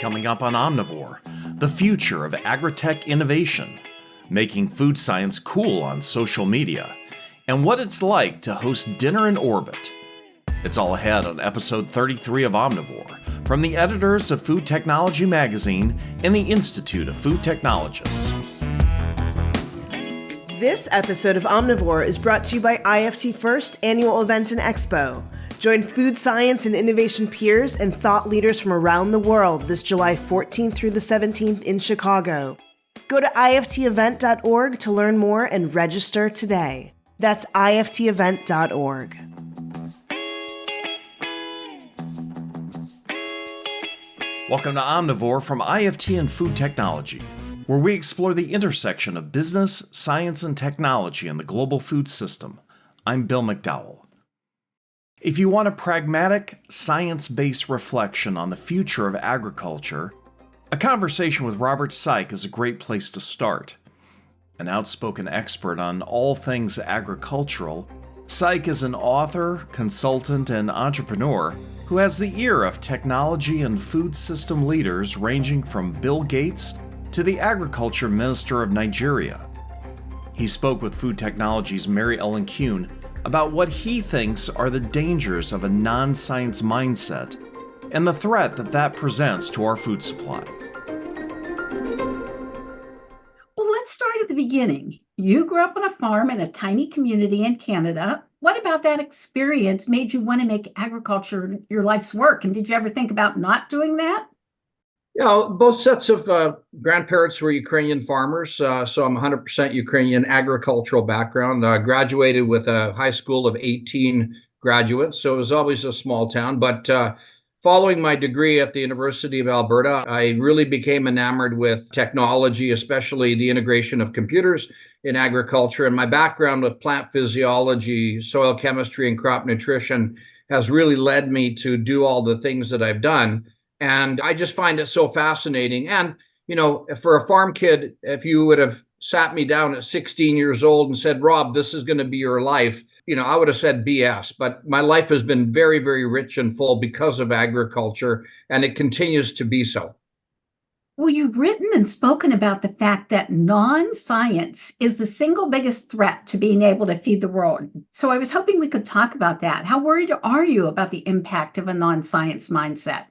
coming up on Omnivore, the future of agritech innovation, making food science cool on social media, and what it's like to host Dinner in Orbit. It's all ahead on episode 33 of Omnivore from the editors of Food Technology Magazine and the Institute of Food Technologists. This episode of Omnivore is brought to you by IFT First Annual Event and Expo. Join food science and innovation peers and thought leaders from around the world this July 14th through the 17th in Chicago. Go to iftevent.org to learn more and register today. That's iftevent.org. Welcome to Omnivore from IFT and Food Technology, where we explore the intersection of business, science, and technology in the global food system. I'm Bill McDowell. If you want a pragmatic, science-based reflection on the future of agriculture, a conversation with Robert Saik is a great place to start. An outspoken expert on all things agricultural, Saik is an author, consultant, and entrepreneur who has the ear of technology and food system leaders ranging from Bill Gates to the Agriculture Minister of Nigeria. He spoke with Food Technology's Mary Ellen Kuhn about what he thinks are the dangers of a non-science mindset and the threat that presents to our food supply. Well, let's start at the beginning. You grew up on a farm in a tiny community in Canada. What about that experience made you want to make agriculture your life's work? And did you ever think about not doing that? You know, both sets of grandparents were Ukrainian farmers, so I'm 100% Ukrainian agricultural background. Graduated with a high school of 18 graduates, so it was always a small town. But following my degree at the University of Alberta, I really became enamored with technology, especially the integration of computers in agriculture. And my background with plant physiology, soil chemistry, and crop nutrition has really led me to do all the things that I've done. And I just find it so fascinating. And, you know, for a farm kid, if you would have sat me down at 16 years old and said, Rob, this is going to be your life, you know, I would have said BS. But my life has been very, very rich and full because of agriculture, and it continues to be so. Well, you've written and spoken about the fact that non-science is the single biggest threat to being able to feed the world. So I was hoping we could talk about that. How worried are you about the impact of a non-science mindset?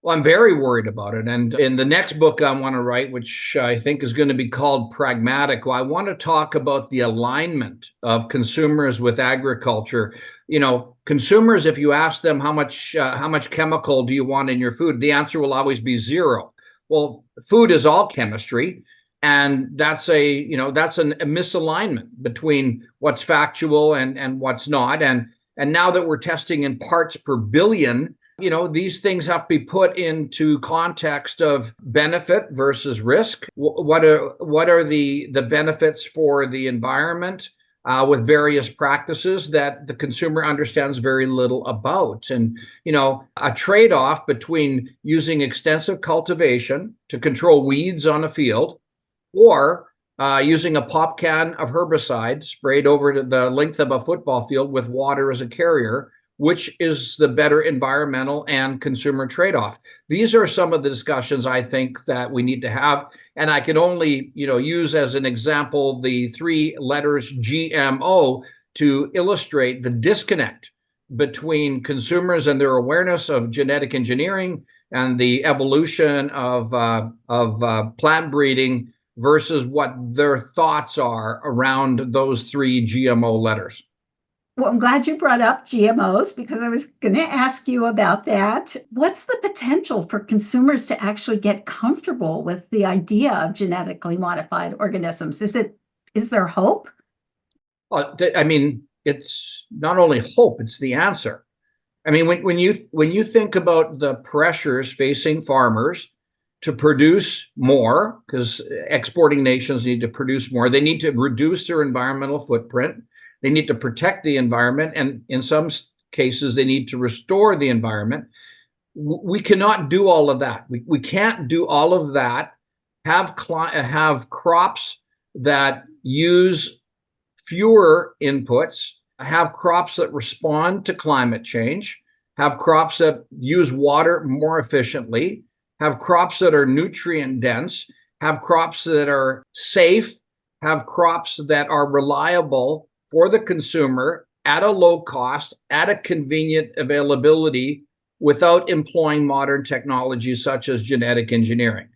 Well, I'm very worried about it. And in the next book I want to write, which I think is going to be called Pragmatic, I want to talk about the alignment of consumers with agriculture. You know, consumers, if you ask them how much chemical do you want in your food, the answer will always be zero. Well, food is all chemistry. And that's a misalignment between what's factual and what's not. And now that we're testing in parts per billion, you know, these things have to be put into context of benefit versus risk. What are the benefits for the environment with various practices that the consumer understands very little about? And, you know, a trade-off between using extensive cultivation to control weeds on a field or using a pop can of herbicide sprayed over the length of a football field with water as a carrier, which is the better environmental and consumer trade-off? These are some of the discussions I think that we need to have. And I can only, use as an example the three letters GMO to illustrate the disconnect between consumers and their awareness of genetic engineering and the evolution of plant breeding versus what their thoughts are around those three GMO letters. Well, I'm glad you brought up GMOs because I was going to ask you about that. What's the potential for consumers to actually get comfortable with the idea of genetically modified organisms? Is there hope? I mean, it's not only hope, it's the answer. I mean, when you think about the pressures facing farmers to produce more, because exporting nations need to produce more, they need to reduce their environmental footprint. They need to protect the environment, and in some cases, they need to restore the environment. We cannot do all of that. We can't do all of that, have crops that use fewer inputs, have crops that respond to climate change, have crops that use water more efficiently, have crops that are nutrient dense, have crops that are safe, have crops that are reliable for the consumer at a low cost, at a convenient availability, without employing modern technologies such as genetic engineering.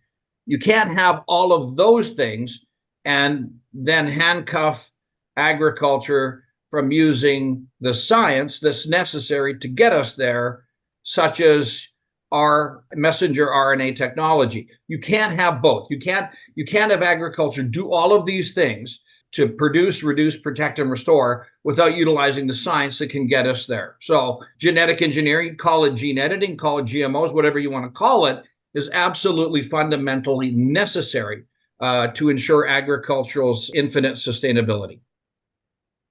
You can't have all of those things and then handcuff agriculture from using the science that's necessary to get us there, such as our messenger RNA technology. You can't have both. You can't have agriculture do all of these things to produce, reduce, protect, and restore without utilizing the science that can get us there. So genetic engineering, call it gene editing, call it GMOs, whatever you want to call it, is absolutely fundamentally necessary to ensure agricultural's infinite sustainability.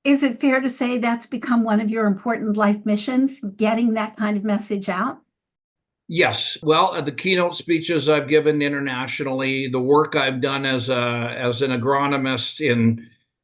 Is it fair to say that's become one of your important life missions, getting that kind of message out? Yes. Well, the keynote speeches I've given internationally, the work I've done as an agronomist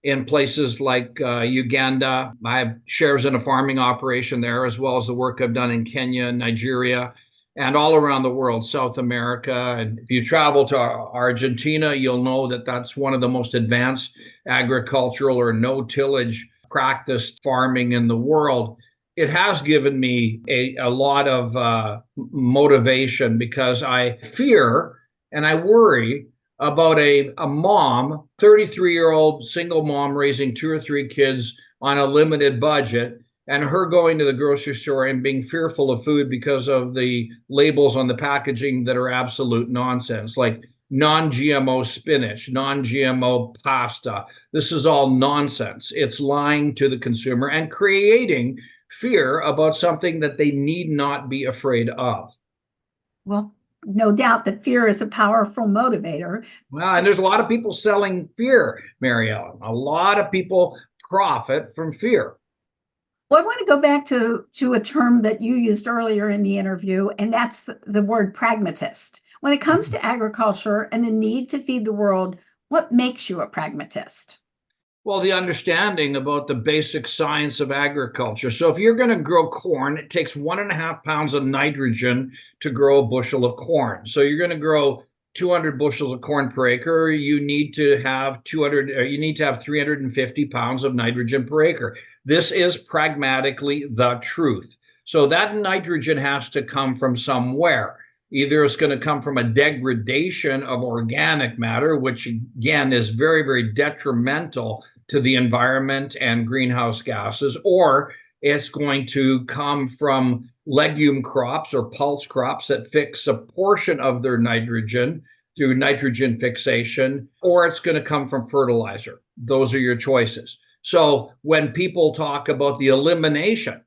in places like Uganda, I have shares in a farming operation there, as well as the work I've done in Kenya, Nigeria, and all around the world, South America. And if you travel to Argentina, you'll know that that's one of the most advanced agricultural or no-tillage practiced farming in the world. It has given me a lot of motivation, because I fear and I worry about a mom, 33-year-old single mom raising 2 or 3 kids on a limited budget, and her going to the grocery store and being fearful of food because of the labels on the packaging that are absolute nonsense, like non-GMO spinach, non-GMO pasta. This is all nonsense. It's lying to the consumer and creating fear about something that they need not be afraid of. Well, no doubt that fear is a powerful motivator. Well, and there's a lot of people selling fear, Mary Ellen. A lot of people profit from fear. Well, I want to go back to a term that you used earlier in the interview, and that's the word pragmatist. When it comes to agriculture and the need to feed the world, what makes you a pragmatist? Well, the understanding about the basic science of agriculture. So if you're going to grow corn, it takes 1.5 pounds of nitrogen to grow a bushel of corn. So you're going to grow 200 bushels of corn per acre. You need to have 350 pounds of nitrogen per acre. This is pragmatically the truth. So that nitrogen has to come from somewhere. Either it's going to come from a degradation of organic matter, which again is very, very detrimental to the environment and greenhouse gases, or it's going to come from legume crops or pulse crops that fix a portion of their nitrogen through nitrogen fixation, or it's going to come from fertilizer. Those are your choices. So when people talk about the elimination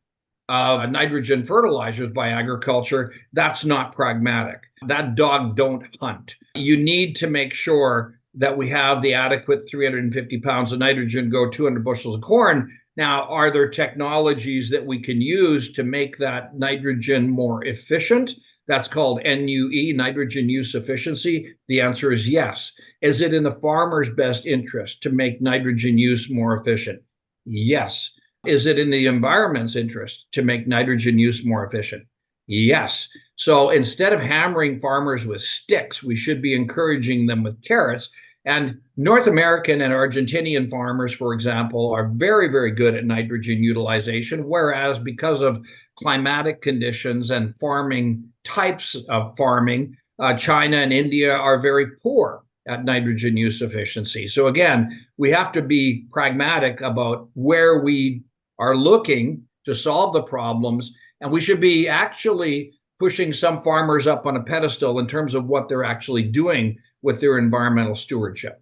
of nitrogen fertilizers by agriculture, that's not pragmatic. That dog don't hunt. You need to make sure that we have the adequate 350 pounds of nitrogen go 200 bushels of corn. Now, are there technologies that we can use to make that nitrogen more efficient? That's called NUE, nitrogen use efficiency. The answer is yes. Is it in the farmer's best interest to make nitrogen use more efficient? Yes. Is it in the environment's interest to make nitrogen use more efficient? Yes. So instead of hammering farmers with sticks, we should be encouraging them with carrots. And North American and Argentinian farmers, for example, are very, very good at nitrogen utilization, whereas because of climatic conditions and farming types of farming, China and India are very poor at nitrogen use efficiency. So again, we have to be pragmatic about where we are looking to solve the problems, and we should be actually pushing some farmers up on a pedestal in terms of what they're actually doing with their environmental stewardship.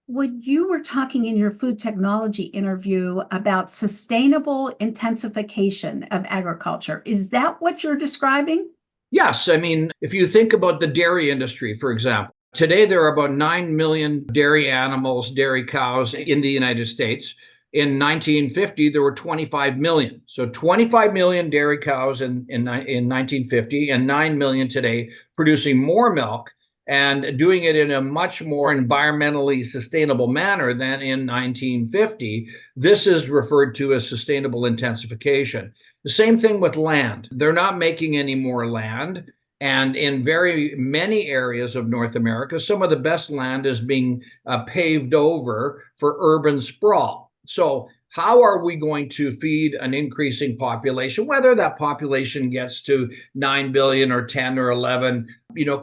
When you were talking in your food technology interview about sustainable intensification of agriculture, is that what you're describing? Yes. I mean, if you think about the dairy industry, for example, today there are about 9 million dairy animals, dairy cows in the United States. In 1950, there were 25 million. So 25 million dairy cows in 1950 and 9 million today, producing more milk and doing it in a much more environmentally sustainable manner than in 1950. This is referred to as sustainable intensification. The same thing with land. They're not making any more land. And in very many areas of North America, some of the best land is being paved over for urban sprawl. So how are we going to feed an increasing population, whether that population gets to 9 billion or 10 or 11,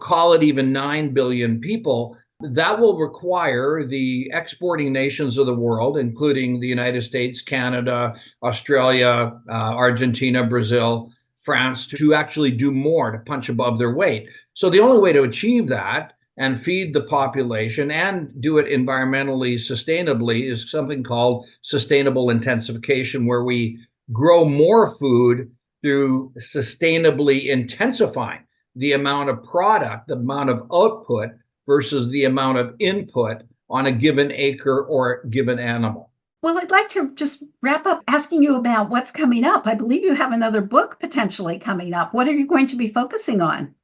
call it even 9 billion people? That will require the exporting nations of the world, including the United States, Canada, Australia, Argentina, Brazil, France, to actually do more, to punch above their weight. So the only way to achieve that and feed the population and do it environmentally sustainably is something called sustainable intensification, where we grow more food through sustainably intensifying the amount of product, the amount of output versus the amount of input on a given acre or given animal. Well, I'd like to just wrap up asking you about what's coming up. I believe you have another book potentially coming up. What are you going to be focusing on?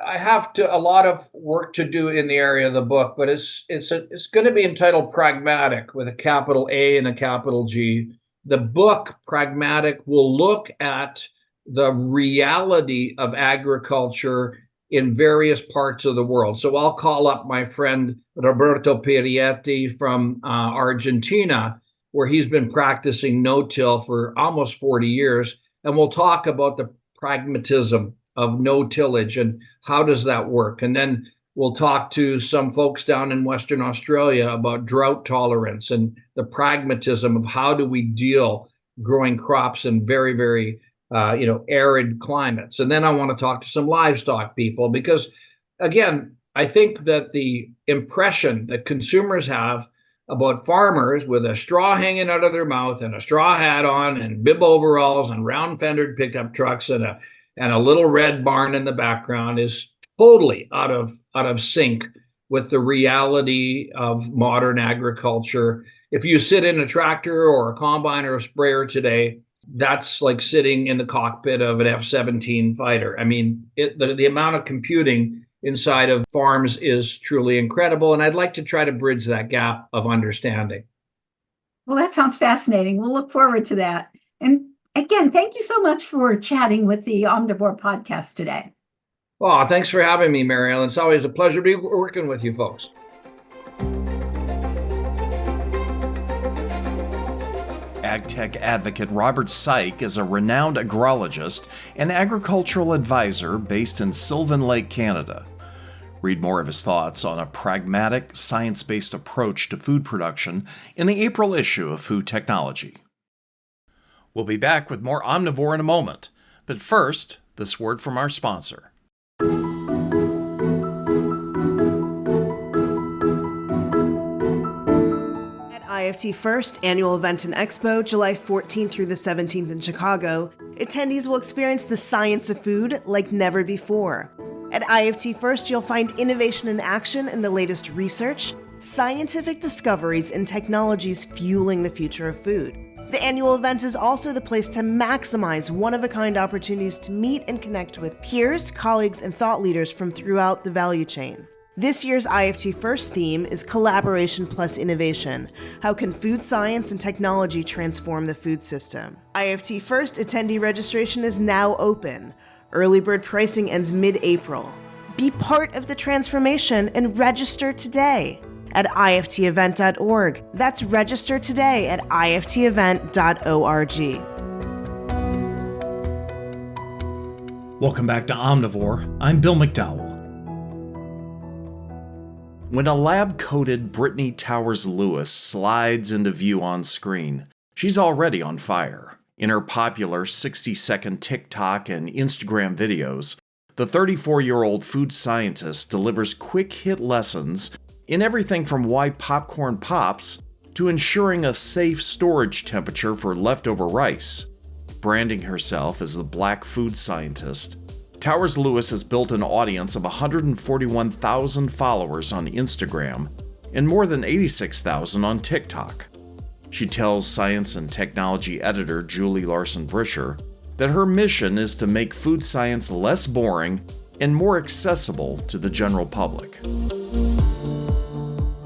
I have a lot of work to do in the area of the book, but it's going to be entitled Pragmatic, with a capital A and a capital G. The book Pragmatic will look at the reality of agriculture in various parts of the world. So I'll call up my friend Roberto Pierietti from Argentina, where he's been practicing no-till for almost 40 years, and we'll talk about the pragmatism of no-tillage and how does that work. And then we'll talk to some folks down in Western Australia about drought tolerance and the pragmatism of how do we deal growing crops in very, very arid climates. And then I want to talk to some livestock people, because again, I think that the impression that consumers have about farmers with a straw hanging out of their mouth and a straw hat on and bib overalls and round fendered pickup trucks and a little red barn in the background is totally out of sync with the reality of modern agriculture. If you sit in a tractor or a combine or a sprayer today, that's like sitting in the cockpit of an F-17 fighter. I mean, the amount of computing inside of farms is truly incredible. And I'd like to try to bridge that gap of understanding. Well, that sounds fascinating. We'll look forward to that. And again, thank you so much for chatting with the Omnivore podcast today. Oh, thanks for having me, Mary Ellen. It's always a pleasure to be working with you folks. AgTech advocate Robert Saik is a renowned agrologist and agricultural advisor based in Sylvan Lake, Canada. Read more of his thoughts on a pragmatic, science-based approach to food production in the April issue of Food Technology. We'll be back with more Omnivore in a moment, but first, this word from our sponsor. IFT First annual event and expo, July 14th through the 17th in Chicago, attendees will experience the science of food like never before. At IFT First, you'll find innovation in action and the latest research, scientific discoveries, and technologies fueling the future of food. The annual event is also the place to maximize one-of-a-kind opportunities to meet and connect with peers, colleagues, and thought leaders from throughout the value chain. This year's IFT First theme is Collaboration plus Innovation. How can food science and technology transform the food system? IFT First attendee registration is now open. Early bird pricing ends mid-April. Be part of the transformation and register today at iftevent.org. That's register today at iftevent.org. Welcome back to Omnivore. I'm Bill McDowell. When a lab-coated Brittany Towers Lewis slides into view on screen, she's already on fire. In her popular 60-second TikTok and Instagram videos, the 34-year-old food scientist delivers quick-hit lessons in everything from why popcorn pops to ensuring a safe storage temperature for leftover rice. Branding herself as the Black Food Scientist, Towers Lewis has built an audience of 141,000 followers on Instagram and more than 86,000 on TikTok. She tells science and technology editor Julie Larson-Brisher that her mission is to make food science less boring and more accessible to the general public.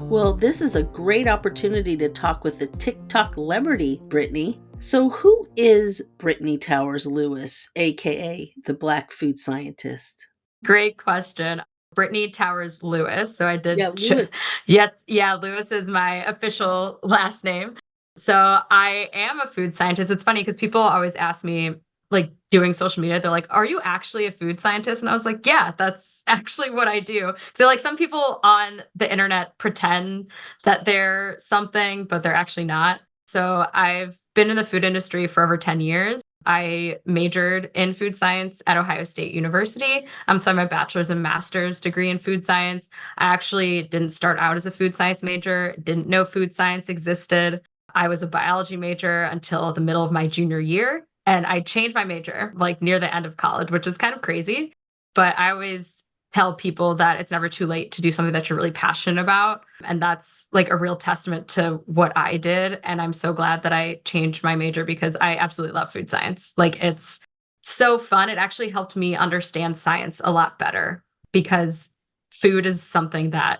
Well, this is a great opportunity to talk with the TikTok celebrity, Brittany. So who is Brittany Towers Lewis, aka the Black Food Scientist? Great question. Brittany Towers Lewis. So I did. Yeah, Lewis. Yes. Yeah. Lewis is my official last name. So I am a food scientist. It's funny because people always ask me, like doing social media, they're like, are you actually a food scientist? And I was like, yeah, that's actually what I do. So like some people on the internet pretend that they're something, but they're actually not. So I've been in the food industry for over 10 years. I majored in food science at Ohio State University. So I have a bachelor's and master's degree in food science. I actually didn't start out as a food science major, didn't know food science existed. I was a biology major until the middle of my junior year. And I changed my major like near the end of college, which is kind of crazy. But I always tell people that it's never too late to do something that you're really passionate about. And that's like a real testament to what I did. And I'm so glad that I changed my major because I absolutely love food science. Like it's so fun. It actually helped me understand science a lot better because food is something that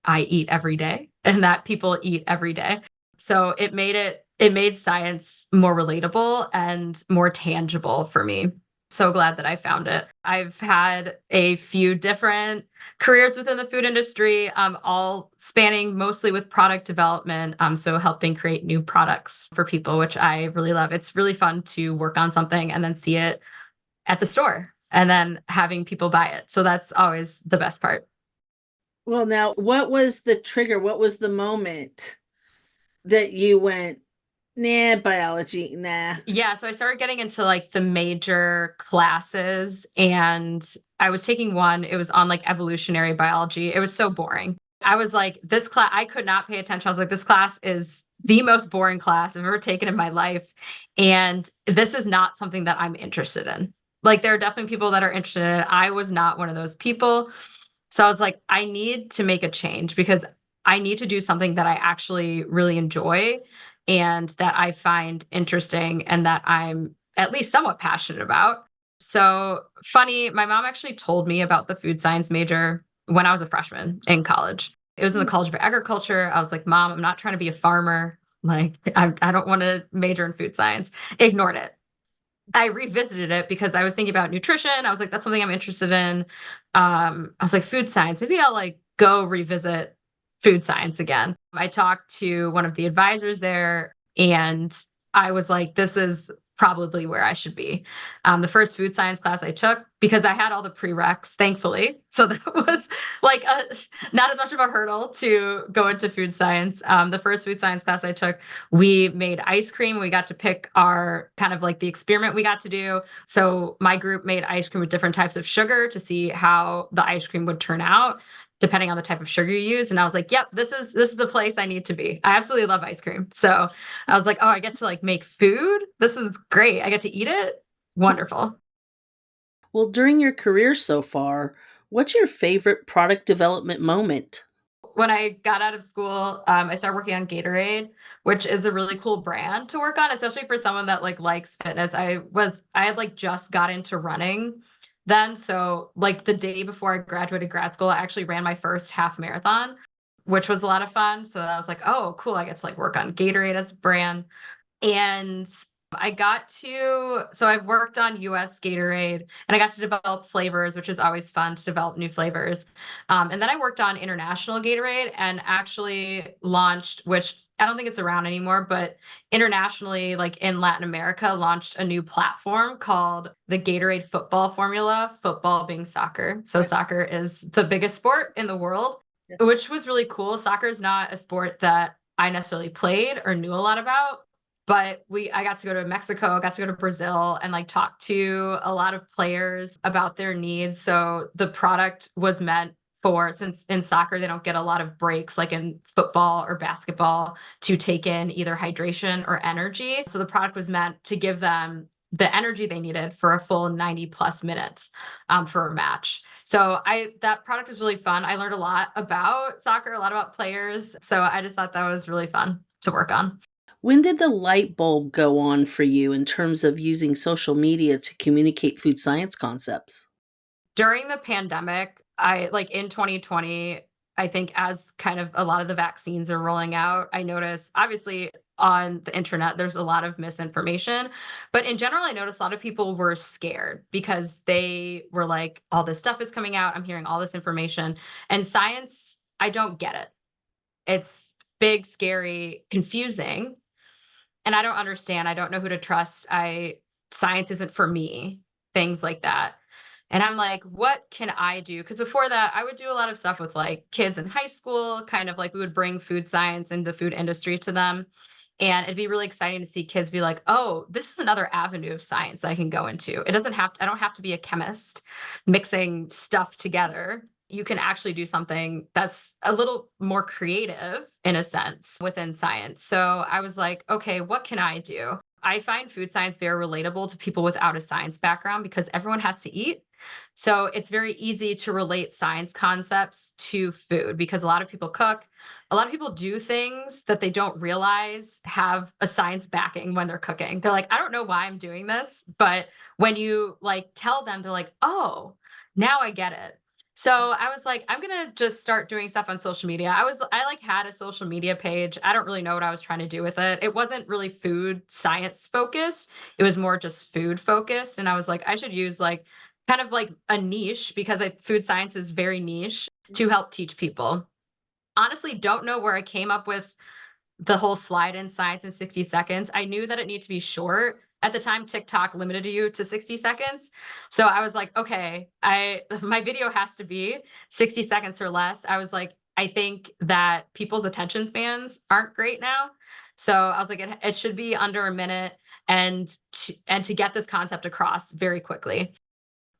I eat every day and that people eat every day. So it made science more relatable and more tangible for me. So glad that I found it. I've had a few different careers within the food industry, all spanning mostly with product development. So helping create new products for people, which I really love. It's really fun to work on something and then see it at the store and then having people buy it. So that's always the best part. Well, now, what was the trigger? What was the moment that you went, nah, biology, nah? Yeah, so I started getting into like the major classes and I was taking one, it was on like evolutionary biology. It was so boring. I was like, this class, I could not pay attention. I was like, this class is the most boring class I've ever taken in my life. And this is not something that I'm interested in. Like, there are definitely people that are interested in it. I was not one of those people. So I was like, I need to make a change because I need to do something that I actually really enjoy and that I find interesting and that I'm at least somewhat passionate about. So funny, my mom actually told me about the food science major when I was a freshman in college. It was in the College of Agriculture. I was like, Mom, I'm not trying to be a farmer. Like, I don't want to major in food science. Ignored it. I revisited it because I was thinking about nutrition. I was like, that's something I'm interested in. I was like, food science. Maybe I'll like go revisit food science again. I talked to one of the advisors there and I was like, this is probably where I should be. The first food science class I took, because I had all the prereqs, thankfully. So that was like not as much of a hurdle to go into food science. The first food science class I took, we made ice cream. We got to pick our kind of like the experiment we got to do. So my group made ice cream with different types of sugar to see how the ice cream would turn out depending on the type of sugar you use. And I was like, yep, this is the place I need to be. I absolutely love ice cream. So I was like, oh, I get to like make food. This is great. I get to eat it. Wonderful. Well, during your career so far, what's your favorite product development moment? When I got out of school, I started working on Gatorade, which is a really cool brand to work on, especially for someone that like likes fitness. I had like just got into running then. So like the day before I graduated grad school, I actually ran my first half marathon, which was a lot of fun. So I was like, oh, cool. I get to like work on Gatorade as a brand. And so I've worked on US Gatorade and I got to develop flavors, which is always fun to develop new flavors. And then I worked on international Gatorade and actually launched, which I don't think it's around anymore, but internationally, like in Latin America, launched a new platform called the Gatorade Football Formula, football being soccer. So soccer is the biggest sport in the world, which was really cool. Soccer is not a sport that I necessarily played or knew a lot about. But I got to go to Mexico, got to go to Brazil and like talk to a lot of players about their needs. So the product was meant since in soccer, they don't get a lot of breaks like in football or basketball to take in either hydration or energy. So the product was meant to give them the energy they needed for a full 90 plus minutes for a match. So that product was really fun. I learned a lot about soccer, a lot about players. So I just thought that was really fun to work on. When did the light bulb go on for you in terms of using social media to communicate food science concepts? During the pandemic, I like in 2020, I think as kind of a lot of the vaccines are rolling out, I noticed obviously on the internet, there's a lot of misinformation. But in general, I noticed a lot of people were scared because they were like, all this stuff is coming out. I'm hearing all this information. And science, I don't get it. It's big, scary, confusing. And I don't understand. I don't know who to trust. Science isn't for me, things like that. And I'm like, what can I do? Because before that, I would do a lot of stuff with like kids in high school, kind of like we would bring food science and the food industry to them. And it'd be really exciting to see kids be like, oh, this is another avenue of science that I can go into. I don't have to be a chemist mixing stuff together. You can actually do something that's a little more creative in a sense within science. So I was like, okay, what can I do? I find food science very relatable to people without a science background because everyone has to eat. So it's very easy to relate science concepts to food because a lot of people cook. A lot of people do things that they don't realize have a science backing when they're cooking. They're like, I don't know why I'm doing this, but when you like tell them, they're like, oh, now I get it. So I was like, I'm gonna just start doing stuff on social media. I like had a social media page. I don't really know what I was trying to do with it. It wasn't really food science focused. It was more just food focused. And I was like, I should use like kind of like a niche because food science is very niche to help teach people. Honestly, don't know where I came up with the whole slide in science in 60 seconds. I knew that it needed to be short. At the time, TikTok limited you to 60 seconds. So I was like, okay, my video has to be 60 seconds or less. I was like, I think that people's attention spans aren't great now. So I was like, it should be under a minute and to get this concept across very quickly.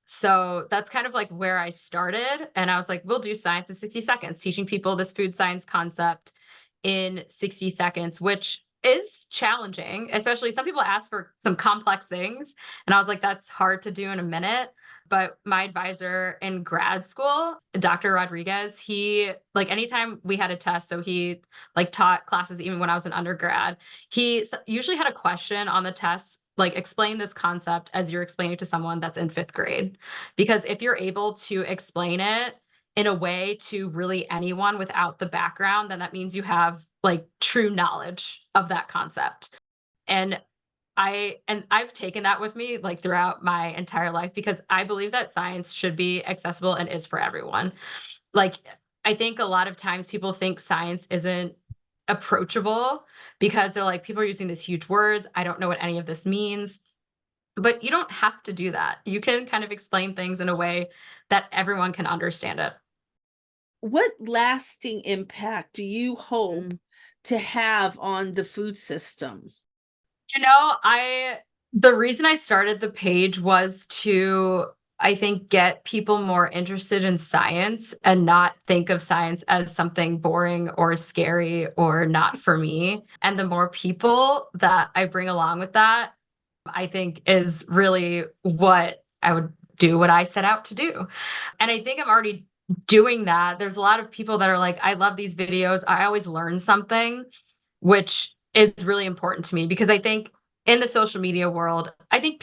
So that's kind of like where I started. And I was like, we'll do science in 60 seconds, teaching people this food science concept in 60 seconds, which is challenging, especially some people ask for some complex things. And I was like, that's hard to do in a minute. But my advisor in grad school, Dr. Rodriguez, he like anytime we had a test, so he like taught classes even when I was an undergrad, he usually had a question on the test like explain this concept as you're explaining to someone that's in 5th grade. Because if you're able to explain it in a way to really anyone without the background, then that means you have like true knowledge of that concept. And I've taken that with me like throughout my entire life because I believe that science should be accessible and is for everyone. Like I think a lot of times people think science isn't approachable because they're like, people are using these huge words. I don't know what any of this means. But you don't have to do that. You can kind of explain things in a way that everyone can understand it. What lasting impact do you hope to have on the food system? You know, the reason I started the page was to, I think, get people more interested in science and not think of science as something boring or scary or not for me. And the more people that I bring along with that, I think is really what I would do, what I set out to do. And I think I'm already doing that. There's a lot of people that are like, I love these videos. I always learn something, which is really important to me because I think in the social media world, I think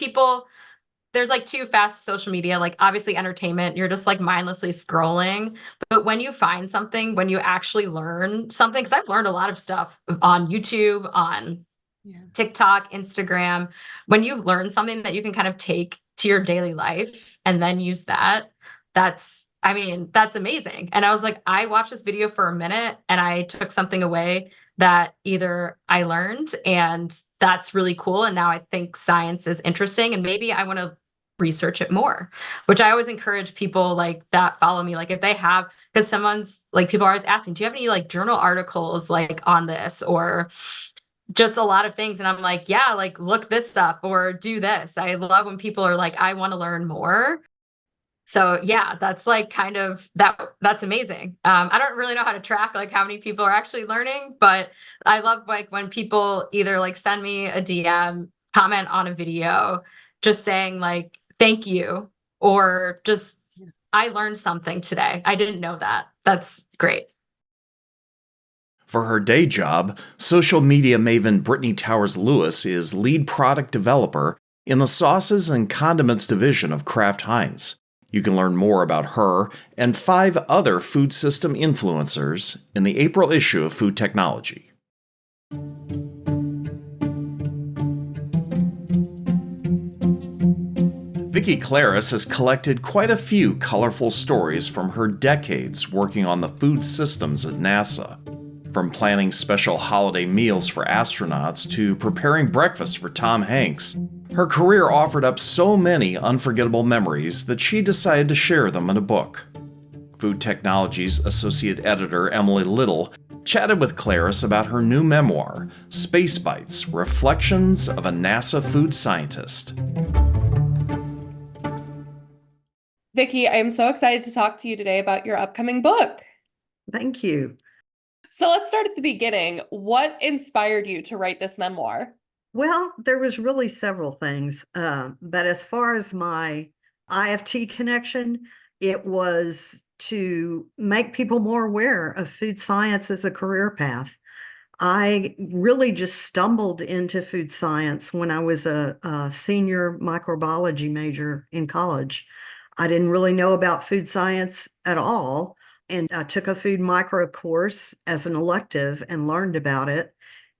there's like two facets of social media, like obviously entertainment, you're just like mindlessly scrolling. But when you find something, when you actually learn something, because I've learned a lot of stuff on YouTube, on TikTok, Instagram, when you learn something that you can kind of take to your daily life and then use that's amazing. And I was like, I watched this video for a minute and I took something away that either I learned and that's really cool. And now I think science is interesting and maybe I want to research it more, which I always encourage people like that follow me. Like if they have, because someone's like, people are always asking, do you have any like journal articles like on this or just a lot of things. And I'm like, yeah, like look this up or do this. I love when people are like, I want to learn more. So yeah, that's like kind of that's amazing. I don't really know how to track like how many people are actually learning, but I love like when people either like send me a DM, comment on a video, just saying like, thank you, or just, I learned something today. I didn't know that. That's great. For her day job, social media maven Brittany Towers Lewis is lead product developer in the sauces and condiments division of Kraft Heinz. You can learn more about her and 5 other food system influencers in the April issue of Food Technology. Vickie Kloeris has collected quite a few colorful stories from her decades working on the food systems at NASA. From planning special holiday meals for astronauts to preparing breakfast for Tom Hanks, her career offered up so many unforgettable memories that she decided to share them in a book. Food Technology's associate editor Emily Little chatted with Kloeris about her new memoir, Space Bites: Reflections of a NASA Food Scientist. Vickie, I am so excited to talk to you today about your upcoming book. Thank you. So let's start at the beginning. What inspired you to write this memoir? Well, there was really several things, but as far as my IFT connection, it was to make people more aware of food science as a career path. I really just stumbled into food science when I was a senior microbiology major in college. I didn't really know about food science at all, and I took a food micro course as an elective and learned about it.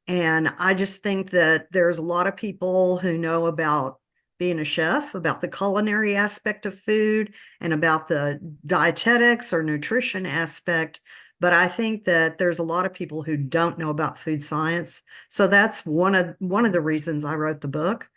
And I just think that there's a lot of people who know about being a chef, about the culinary aspect of food, and about the dietetics or nutrition aspect. But I think that there's a lot of people who don't know about food science. So that's one of the reasons I wrote the book.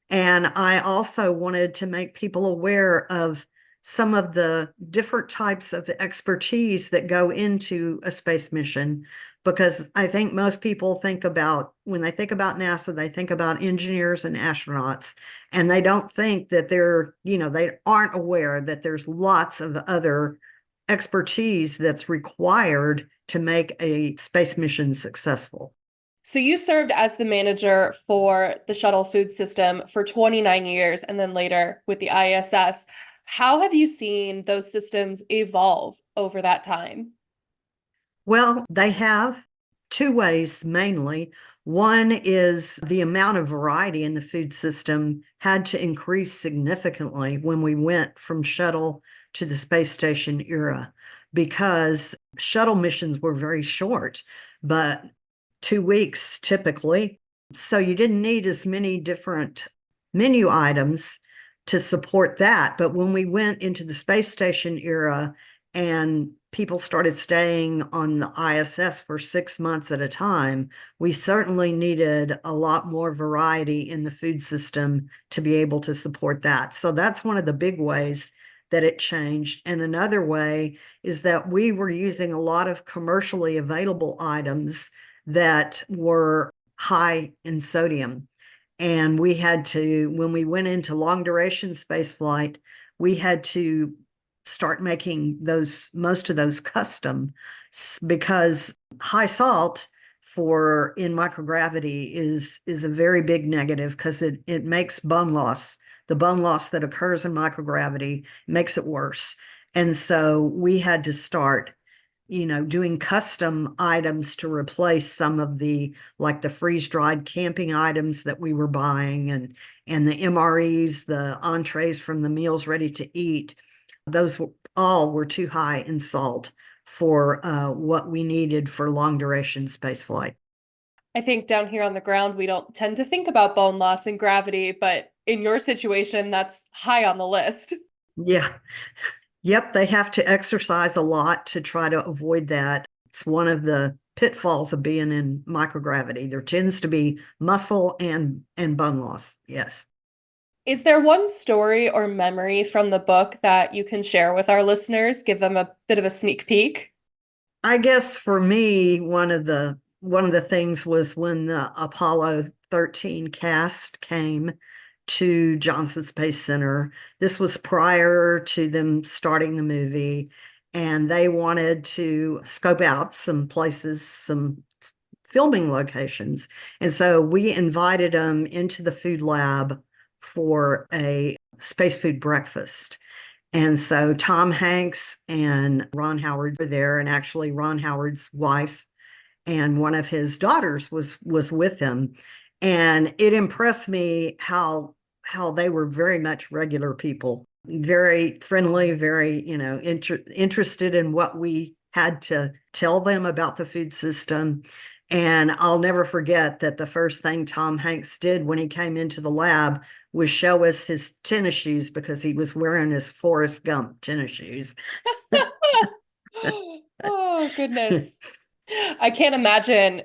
And I also wanted to make people aware of some of the different types of expertise that go into a space mission, because I think most people think about, when they think about NASA, they think about engineers and astronauts, and they don't think that they aren't aware that there's lots of other expertise that's required to make a space mission successful. So you served as the manager for the shuttle food system for 29 years and then later with the ISS. How have you seen those systems evolve over that time? Well, they have two ways mainly. One is the amount of variety in the food system had to increase significantly when we went from shuttle to the space station era, because shuttle missions were very short, but 2 weeks typically. So you didn't need as many different menu items to support that. But when we went into the space station era and people started staying on the ISS for 6 months at a time, we certainly needed a lot more variety in the food system to be able to support that. So that's one of the big ways that it changed. And another way is that we were using a lot of commercially available items that were high in sodium. And we had to, when we went into long duration space flight, we had to start making most of those custom, because high salt in microgravity is a very big negative, because it makes bone loss. The bone loss that occurs in microgravity makes it worse. And so we had to start doing custom items to replace some of the freeze-dried camping items that we were buying, and the MREs, the entrees from the meals ready to eat. Those all were too high in salt for what we needed for long duration space flight. I think down here on the ground, we don't tend to think about bone loss and gravity, but in your situation, that's high on the list. Yeah. Yep, they have to exercise a lot to try to avoid that. It's one of the pitfalls of being in microgravity. There tends to be muscle and bone loss. Yes. Is there one story or memory from the book that you can share with our listeners? Give them a bit of a sneak peek. I guess for me, one of the things was when the Apollo 13 cast came to Johnson Space Center. This was prior to them starting the movie, and they wanted to scope out some places, some filming locations. And so we invited them into the food lab for a space food breakfast. And so Tom Hanks and Ron Howard were there, and actually Ron Howard's wife and one of his daughters was with him. And it impressed me how they were very much regular people, very friendly, very, interested in what we had to tell them about the food system. And I'll never forget that the first thing Tom Hanks did when he came into the lab was show us his tennis shoes because he was wearing his Forrest Gump tennis shoes. Oh, goodness. I can't imagine,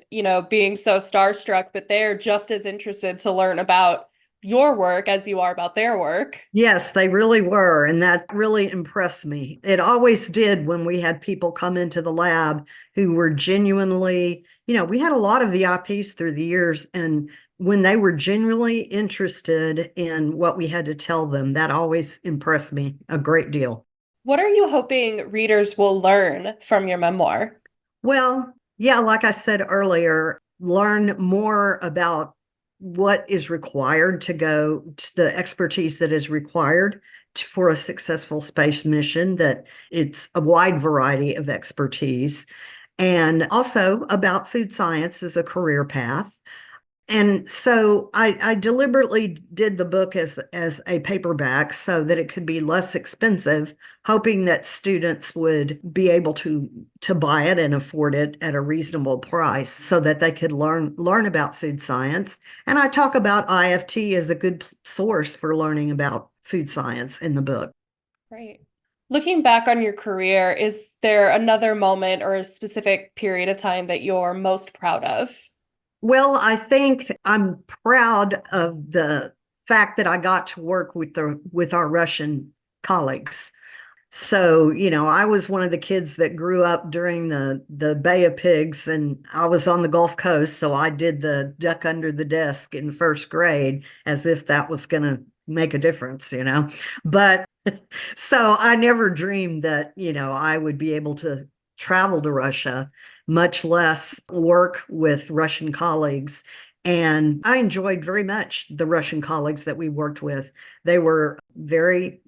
being so starstruck, but they're just as interested to learn about your work as you are about their work. Yes, they really were. And that really impressed me. It always did when we had people come into the lab who were genuinely, we had a lot of VIPs through the years. And when they were genuinely interested in what we had to tell them, that always impressed me a great deal. What are you hoping readers will learn from your memoir? Well, yeah, like I said earlier, learn more about what is required to go to the expertise that is required for a successful space mission, that it's a wide variety of expertise, and also about food science as a career path. And so I deliberately did the book as a paperback so that it could be less expensive, hoping that students would be able to buy it and afford it at a reasonable price so that they could learn about food science. And I talk about IFT as a good source for learning about food science in the book. Right. Looking back on your career, is there another moment or a specific period of time that you're most proud of? Well, I think I'm proud of the fact that I got to work with our Russian colleagues. So, I was one of the kids that grew up during the Bay of Pigs, and I was on the Gulf Coast, so I did the duck under the desk in first grade as if that was going to make a difference, But so I never dreamed that, I would be able to travel to Russia, much less work with Russian colleagues. And I enjoyed very much the Russian colleagues that we worked with. They were very,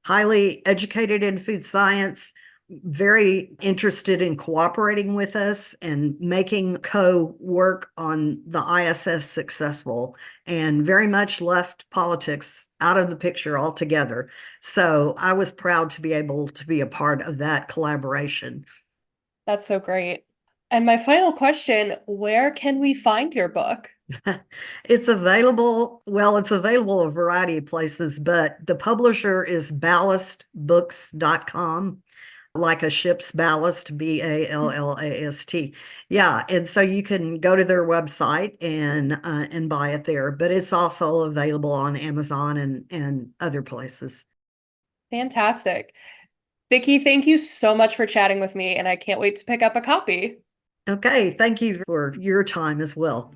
highly educated in food science, very interested in cooperating with us and making co-work on the ISS successful, and very much left politics out of the picture altogether. So I was proud to be able to be a part of that collaboration. That's so great. And my final question, where can we find your book? It's available a variety of places, but the publisher is ballastbooks.com, like a ship's ballast, BALLAST. Yeah, and so you can go to their website and buy it there, but it's also available on Amazon and other places. Fantastic. Vickie, thank you so much for chatting with me, and I can't wait to pick up a copy. Okay, thank you for your time as well.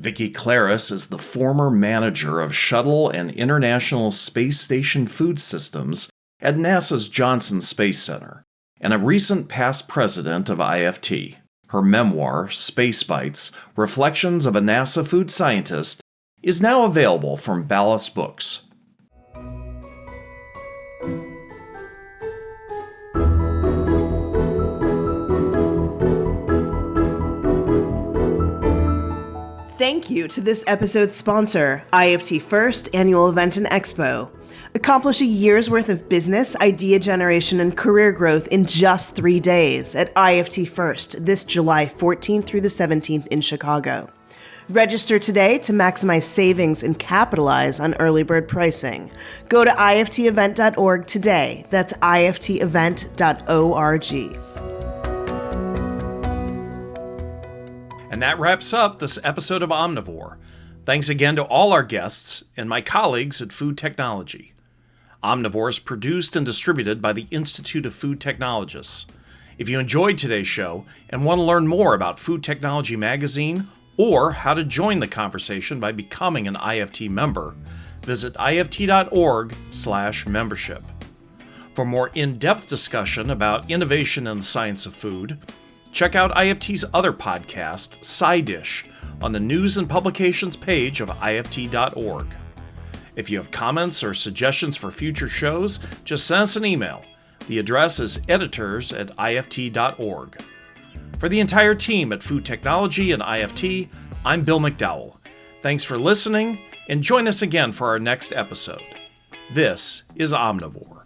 Vickie Kloeris is the former manager of Shuttle and International Space Station Food Systems at NASA's Johnson Space Center, and a recent past president of IFT. Her memoir, Space Bites: Reflections of a NASA Food Scientist, is now available from Ballast Books. Thank you to this episode's sponsor, IFT First Annual Event and Expo. Accomplish a year's worth of business, idea generation, and career growth in just 3 days at IFT First this July 14th through the 17th in Chicago. Register today to maximize savings and capitalize on early bird pricing. Go to iftevent.org today. That's iftevent.org. And that wraps up this episode of Omnivore. Thanks again to all our guests and my colleagues at Food Technology. Omnivore is produced and distributed by the Institute of Food Technologists. If you enjoyed today's show and want to learn more about Food Technology Magazine or how to join the conversation by becoming an IFT member, visit ift.org/membership. For more in-depth discussion about innovation in the science of food, check out IFT's other podcast, Side Dish, on the News and Publications page of ift.org. If you have comments or suggestions for future shows, just send us an email. The address is editors@ift.org. For the entire team at Food Technology and IFT, I'm Bill McDowell. Thanks for listening, and join us again for our next episode. This is Omnivore.